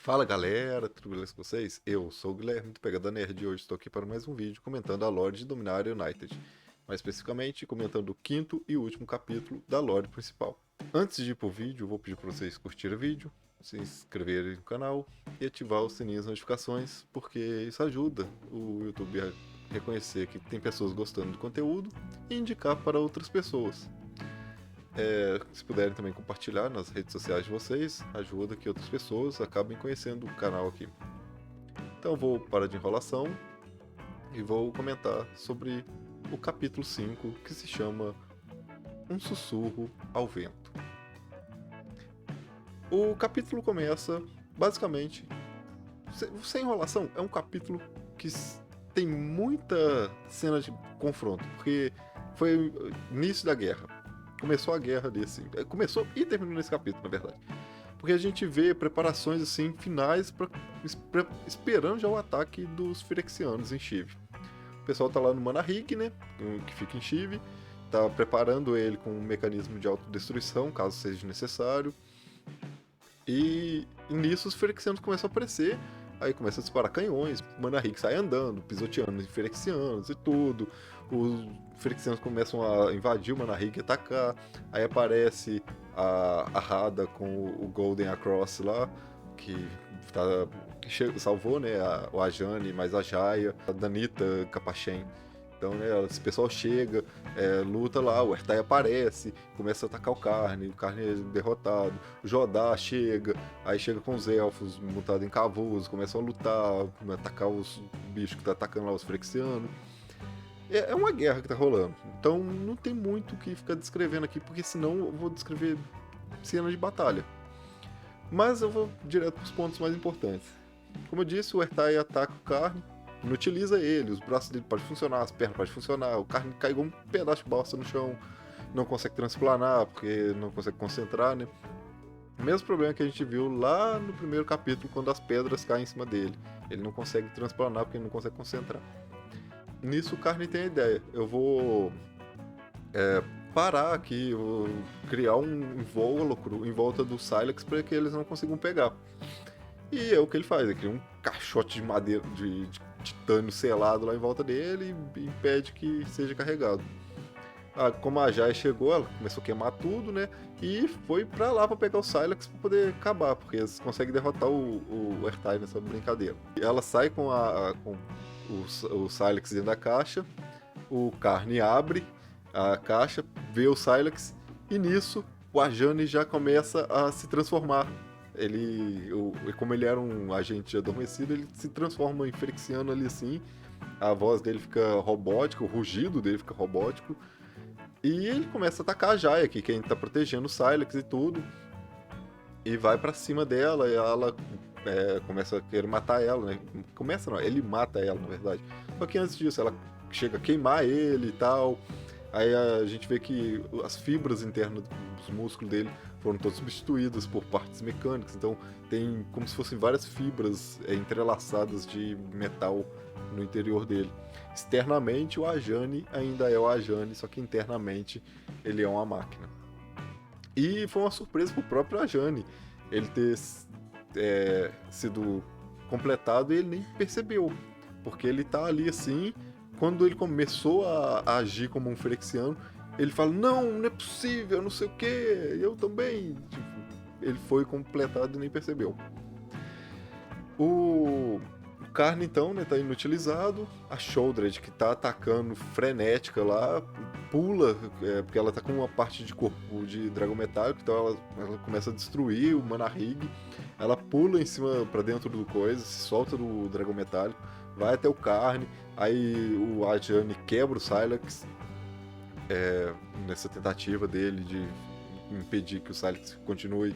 Fala galera, tudo beleza com vocês? Eu sou o Guilherme do Pegada Nerd e hoje estou aqui para mais um vídeo comentando a lore de Dominária United. Mais especificamente, comentando o quinto e último capítulo da lore principal. Antes de ir pro vídeo, eu vou pedir para vocês curtirem o vídeo, se inscreverem no canal e ativar o sininho das notificações, porque isso ajuda o YouTube a reconhecer que tem pessoas gostando do conteúdo e indicar para outras pessoas. Se puderem também compartilhar nas redes sociais de vocês, ajuda que outras pessoas acabem conhecendo o canal aqui. Então eu vou parar de enrolação e vou comentar sobre o capítulo 5, que se chama Um Sussurro ao Vento. O capítulo começa, basicamente, sem enrolação, é um capítulo que tem muita cena de confronto, porque foi o início da guerra. Começou a guerra desse. Começou e terminou nesse capítulo, na verdade. Porque a gente vê preparações assim finais esperando já o ataque dos Phyrexianos em Shiv. O pessoal tá lá no Manahig, né? Que fica em Shiv. Tá preparando ele com um mecanismo de autodestruição, caso seja necessário. E nisso os Phyrexianos começam a aparecer. Aí começa a disparar canhões, Manahig sai andando, pisoteando os Phyrexianos e tudo. Os Phyrexianos começam a invadir o Manahig e atacar. Aí aparece a Hada com o Golden Across lá, que tá, salvou, né, a Ajani, mais a Jaya, a Danita Capachen. Então, né, esse pessoal chega, luta lá, o Ertai aparece, começa a atacar o Carne é derrotado, o Jodá chega, aí chega com os elfos montados em cavos, começam a lutar, atacar os bichos que tá atacando lá os Phyrexianos. É uma guerra que tá rolando, então não tem muito o que ficar descrevendo aqui, porque senão eu vou descrever cena de batalha. Mas eu vou direto pros pontos mais importantes. Como eu disse, o Ertai ataca o Carne, inutiliza ele, os braços dele podem funcionar, as pernas podem funcionar, o Carne cai igual um pedaço de balsa no chão, não consegue transplanar porque não consegue concentrar, né? O mesmo problema que a gente viu lá no primeiro capítulo, quando as pedras caem em cima dele. Ele não consegue transplanar porque ele não consegue concentrar. Nisso o Carne tem a ideia, eu vou parar aqui, vou criar um invólucro em volta do Sylex para que eles não consigam pegar. E é o que ele faz, ele cria um caixote de madeira, de titânio selado lá em volta dele e impede que seja carregado. Como a Jai chegou, ela começou a queimar tudo, né? E foi pra lá pra pegar o Sylex pra poder acabar, porque eles conseguem derrotar o Ertai nessa brincadeira. E ela sai com o Sylex dentro da caixa, o Carne abre a caixa, vê o Sylex, e nisso o Ajani já começa a se transformar. Como ele era um agente adormecido, ele se transforma em Phyrexiano ali assim. A voz dele fica robótica, o rugido dele fica robótico. E ele começa a atacar a Jaya, que quem tá protegendo o Sylex e tudo. E vai pra cima dela e ela começa a querer matar ela, né? Começa não, ele mata ela, na verdade. Só que antes disso, ela chega a queimar ele e tal. Aí a gente vê que as fibras internas dos músculos dele foram todas substituídas por partes mecânicas. Então tem como se fossem várias fibras entrelaçadas de metal no interior dele. Externamente o Ajani ainda é o Ajani, só que internamente ele é uma máquina. E foi uma surpresa pro próprio Ajani ele ter sido completado e ele nem percebeu. Porque ele tá ali assim, quando ele começou a agir como um Phyrexiano, ele fala, não é possível, não sei o que, eu também. Tipo, ele foi completado e nem percebeu. O Carne, então, né, tá inutilizado. A Shouldered, que tá atacando frenética lá, pula, porque ela tá com uma parte de corpo de dragão metálico, então ela começa a destruir o Manahig. Ela pula em cima, pra dentro do coisa, se solta do dragão metálico, vai até o Carne, aí o Ajani quebra o Sylex, nessa tentativa dele de impedir que o Sylex continue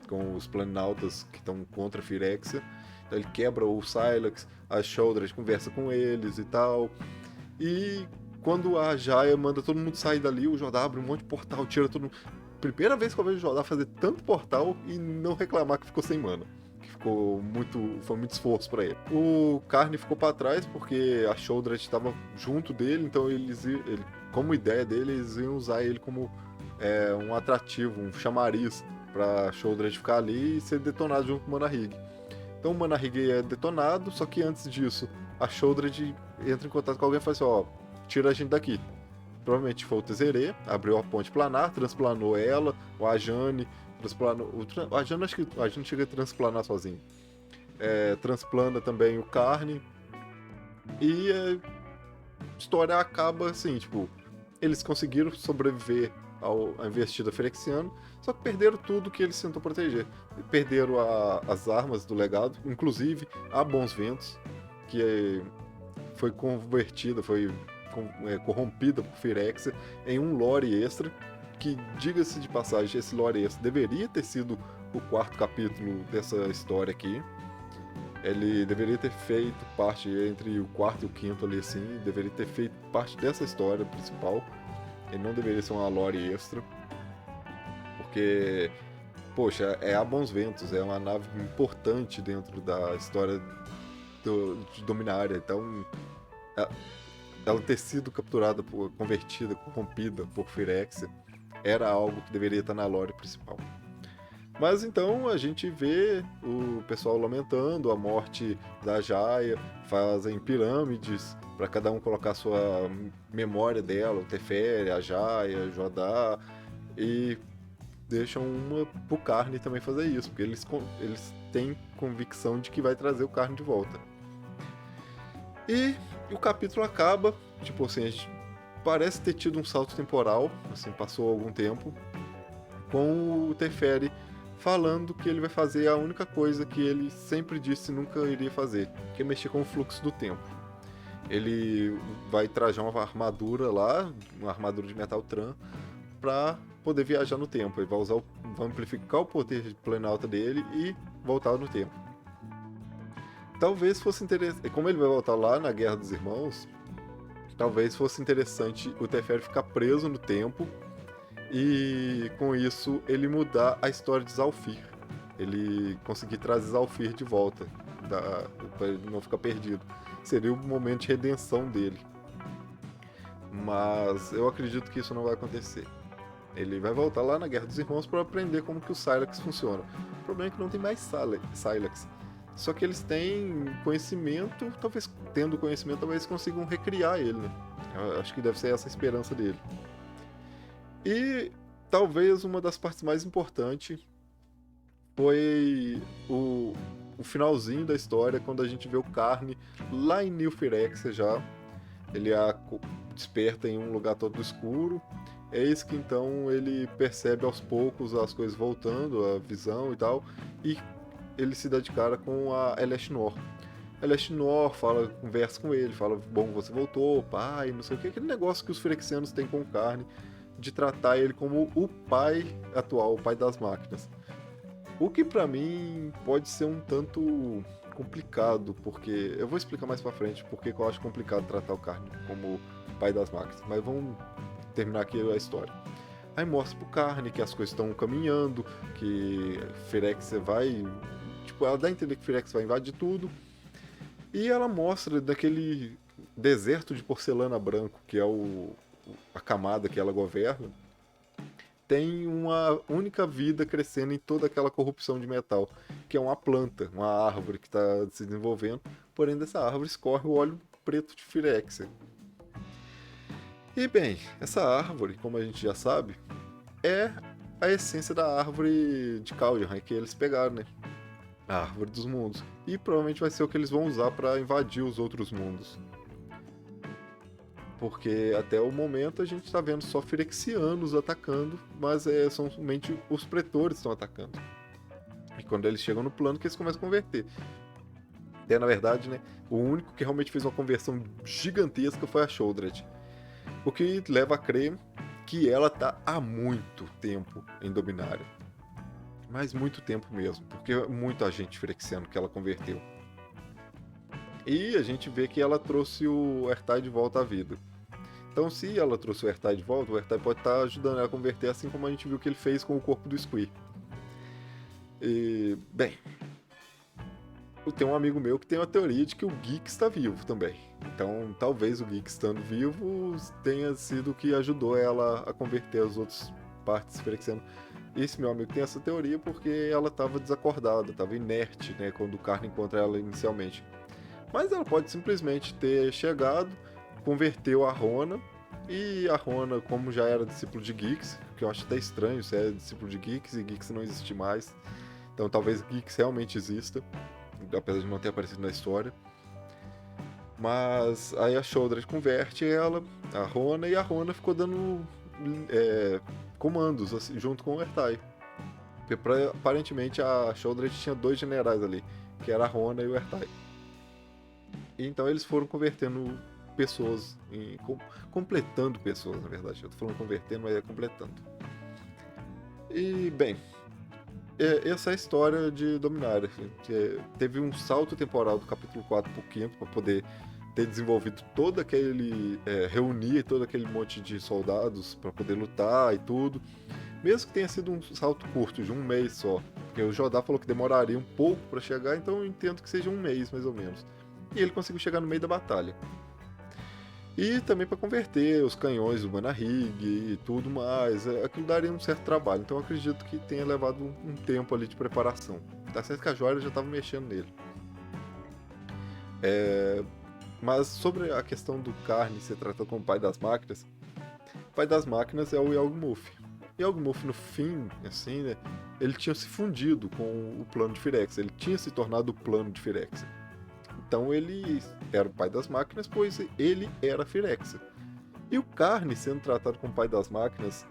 com os planinautas que estão contra a Phyrexia. Então ele quebra o Sylex, a Shoulder conversa com eles e tal. E quando a Jaya manda todo mundo sair dali, o Jodá abre um monte de portal, tira todo mundo. Primeira vez que eu vejo o Jodá fazer tanto portal e não reclamar que ficou sem mana. Foi muito esforço para ele. O Carne ficou para trás porque a Shoulder estava junto dele, então como ideia dele, eles iam usar ele como um atrativo, um chamariz para Shoulder ficar ali e ser detonado junto com o Manahig. Então o Manahige é detonado, só que antes disso, a Shoulder entra em contato com alguém e fala assim, ó, tira a gente daqui. Provavelmente foi o Tezere, abriu a ponte planar, transplanou ela, o Ajane, transplanou... O Ajane, acho que a gente chega a transplanar sozinho. Transplana também o Carne, e a história acaba assim, tipo, eles conseguiram sobreviver à investida Ferexiana, só que perderam tudo que eles tentou proteger. Perderam as armas do legado, inclusive a Bons Ventos, que foi convertida, corrompida por Firexia em um lore extra, que, diga-se de passagem, esse lore extra deveria ter sido o quarto capítulo dessa história aqui. Ele deveria ter feito parte entre o quarto e o quinto ali, assim, deveria ter feito parte dessa história principal. Ele não deveria ser uma lore extra, porque, poxa, é a Bons Ventos, é uma nave importante dentro da história de Dominária, então ela ter sido capturada, convertida, corrompida por Firexia, era algo que deveria estar na lore principal. Mas então a gente vê o pessoal lamentando a morte da Jaya, fazem pirâmides para cada um colocar a sua memória dela, o Teferi, a Jaya, Jodá, e deixam uma pro Carne também fazer isso, porque eles têm convicção de que vai trazer o Carne de volta. E o capítulo acaba, tipo assim, a gente parece ter tido um salto temporal, assim, passou algum tempo, com o Teferi falando que ele vai fazer a única coisa que ele sempre disse nunca iria fazer, que é mexer com o fluxo do tempo. Ele vai trajar uma armadura lá, uma armadura de metal Tran, para poder viajar no tempo. Ele vai amplificar o poder de Planalta dele e voltar no tempo. Talvez fosse interessante, como ele vai voltar lá na Guerra dos Irmãos, talvez fosse interessante o Teferi ficar preso no tempo e com isso ele mudar a história de Zalfir. Ele conseguir trazer Zalfir de volta, para ele não ficar perdido. Seria o momento de redenção dele. Mas eu acredito que isso não vai acontecer. Ele vai voltar lá na Guerra dos Irmãos para aprender como que o Sylax funciona. O problema é que não tem mais Sylax. Só que eles têm conhecimento, talvez tendo conhecimento, talvez consigam recriar ele, né? Eu acho que deve ser essa a esperança dele. E talvez uma das partes mais importantes foi o finalzinho da história, quando a gente vê o Carne lá em New Phyrexia já. Ele desperta em um lugar todo escuro. Eis que então ele percebe aos poucos as coisas voltando, a visão e tal, e ele se dá de cara com a Eleshnor. Eleshnor conversa com ele, fala, bom, você voltou, pai, não sei o que, aquele negócio que os Phyrexianos têm com o Carne, de tratar ele como o pai atual, o pai das máquinas. O que pra mim pode ser um tanto complicado, porque eu vou explicar mais pra frente porque eu acho complicado tratar o Carne como pai das máquinas, mas vamos terminar aqui a história. Aí mostra pro Carne que as coisas estão caminhando, que Phyrexia vai... Tipo, ela dá a entender que Phyrexia vai invadir tudo, e ela mostra daquele deserto de porcelana branco, que é a camada que ela governa, tem uma única vida crescendo em toda aquela corrupção de metal, que é uma planta, uma árvore que está se desenvolvendo, porém dessa árvore escorre o óleo preto de Phyrexia. E bem, essa árvore, como a gente já sabe, é a essência da árvore de Kaldheim que eles pegaram, né? A árvore dos mundos. E provavelmente vai ser o que eles vão usar para invadir os outros mundos. Porque até o momento a gente está vendo só Phyrexianos atacando, mas são somente os pretores que estão atacando. E quando eles chegam no plano que eles começam a converter. Até na verdade, né, o único que realmente fez uma conversão gigantesca foi a Shoulder. O que leva a crer que ela está há muito tempo em Dominária. Mas muito tempo mesmo, porque é muito agente Phyrexiano que ela converteu. E a gente vê que ela trouxe o Ertai de volta à vida. Então, se ela trouxe o Ertai de volta, o Ertai pode estar ajudando ela a converter, assim como a gente viu que ele fez com o corpo do Squee. E, bem, tem um amigo meu que tem a teoria de que o Geek está vivo também. Então, talvez o Geek estando vivo tenha sido o que ajudou ela a converter as outras partes Phyrexianas. Esse meu amigo tem essa teoria porque ela estava desacordada, estava inerte, né, quando o Carne encontra ela inicialmente. Mas ela pode simplesmente ter chegado, converteu a Rona, e a Rona, como já era discípulo de Gix, que eu acho até estranho se é discípulo de Gix e Gix não existe mais, então talvez Gix realmente exista, apesar de não ter aparecido na história. Mas aí a Shoulder converte ela, a Rona, e a Rona ficou dando comandos assim, junto com o Ertai. Porque aparentemente a Shoulder tinha dois generais ali, que era a Rona e o Ertai. E então eles foram convertendo pessoas, completando pessoas, na verdade. Eu tô falando convertendo, mas é completando. E, bem, essa é a história de Dominária. Teve um salto temporal do capítulo 4 pro 5 para poder ter desenvolvido todo aquele. Reunir todo aquele monte de soldados para poder lutar e tudo. Mesmo que tenha sido um salto curto, de um mês só. Porque o Jodá falou que demoraria um pouco para chegar, então eu entendo que seja um mês mais ou menos. E ele conseguiu chegar no meio da batalha. E também para converter os canhões do Manahig e tudo mais. Aquilo daria um certo trabalho. Então eu acredito que tenha levado um tempo ali de preparação. Tá certo que a Joia já estava mexendo nele. Mas sobre a questão do Carne ser tratado como pai das máquinas, o pai das máquinas é o Yawgmoth. Yawgmoth, no fim, assim, né, ele tinha se fundido com o plano de Firexia. Ele tinha se tornado o plano de Firexia. Então ele era o pai das máquinas, pois ele era Firexia. E o Carne, sendo tratado como pai das máquinas,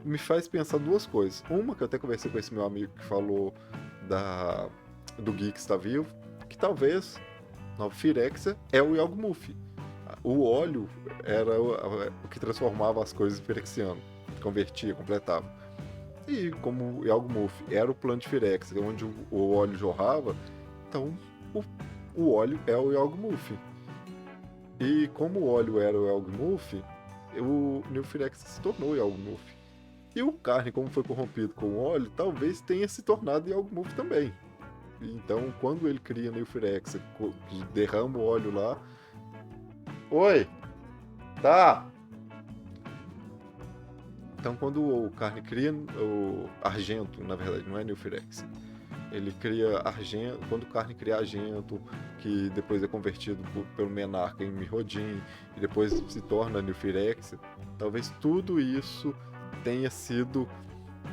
me faz pensar duas coisas. Uma, que eu até conversei com esse meu amigo que falou do Geek está vivo, que talvez Nova Firexia é o Yawgmoth. O óleo era o que transformava as coisas em Firexiano, convertia, completava. E como o Yawgmoth era o plano de Firexia, onde o óleo jorrava, então o óleo é o Yawgmoth. E como o óleo era o Yawgmoth, o New Firexia se tornou o Yawgmoth. E o Carne, como foi corrompido com o óleo, talvez tenha se tornado Yawgmoth também. Então, quando ele cria New Firexia, derrama o óleo lá. Oi! Tá! Então, quando o Carne cria o Argento, na verdade, não é New Firexia. Ele cria Argento, quando o Carne cria Argento, que depois é convertido pelo Menarca em Mirrodin, e depois se torna New Firexia, talvez tudo isso tenha sido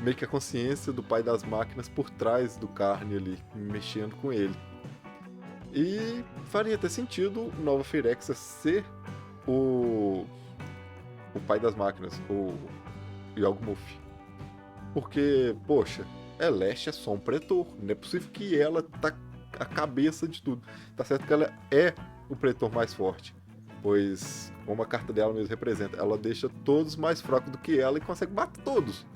meio que a consciência do pai das máquinas por trás do Carne ali, mexendo com ele. E faria até sentido Nova Firexia ser o pai das máquinas, o Yawgmoth. Porque, poxa, Eleste é só um pretor. Não é possível que ela tá a cabeça de tudo. Tá certo que ela é o pretor mais forte. Pois, como a carta dela mesmo representa, ela deixa todos mais fracos do que ela e consegue bater todos.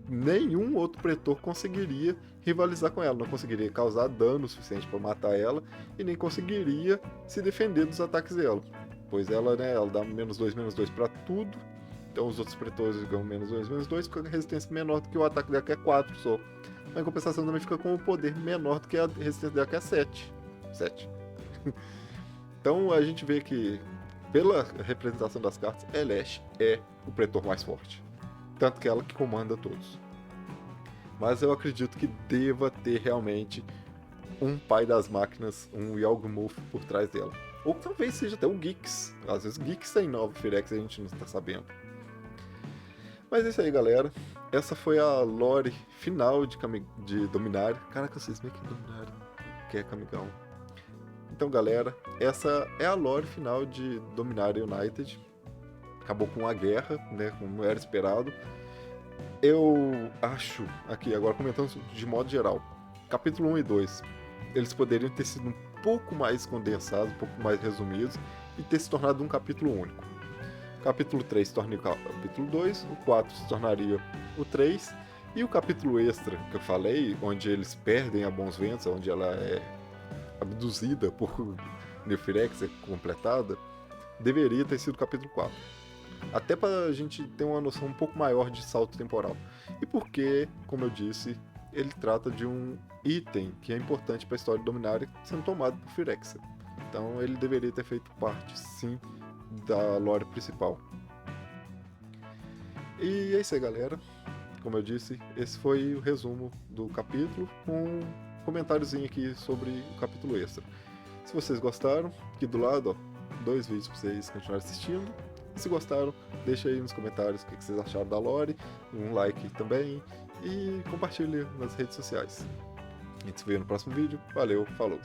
Nenhum outro pretor conseguiria rivalizar com ela. Não conseguiria causar dano suficiente para matar ela e nem conseguiria se defender dos ataques dela. Pois ela, né, ela dá -2/-2 para tudo. Então os outros pretores ganham -2/-2 com a resistência menor do que o ataque dela, que é 4 só. Mas em compensação também fica com o poder menor do que a resistência dela, que é 7. Então a gente vê que, pela representação das cartas, Elesh é o pretor mais forte. Tanto que ela que comanda todos. Mas eu acredito que deva ter realmente um pai das máquinas, um Yawgmoth por trás dela. Ou talvez seja até um Gix. Às vezes Gix tem Nova Firexia e a gente não está sabendo. Mas é isso aí, galera. Essa foi a lore final de Dominária. Caraca, vocês veem que é Dominária, que é Kamigaon. Então, galera, essa é a lore final de Dominária United. Acabou com a guerra, né, como era esperado. Eu acho, aqui, agora comentando de modo geral, capítulo 1 e 2, eles poderiam ter sido um pouco mais condensados, um pouco mais resumidos, e ter se tornado um capítulo único. Capítulo 3 se tornaria o capítulo 2, o 4 se tornaria o 3, e o capítulo extra que eu falei, onde eles perdem a Bons Ventos, onde ela é abduzida por New Firexia completada, deveria ter sido o capítulo 4. Até para a gente ter uma noção um pouco maior de salto temporal. E porque, como eu disse, ele trata de um item que é importante para a história de Dominária sendo tomado por Firexia. Então ele deveria ter feito parte, sim, da lore principal. E é isso aí, galera. como eu disse, esse foi o resumo do capítulo, com um comentáriozinho aqui sobre o capítulo extra. Se vocês gostaram, aqui do lado, ó, 2 vídeos para vocês continuarem assistindo. E se gostaram, deixa aí nos comentários o que vocês acharam da lore, um like também e compartilhe nas redes sociais. A gente se vê no próximo vídeo. Valeu, falou!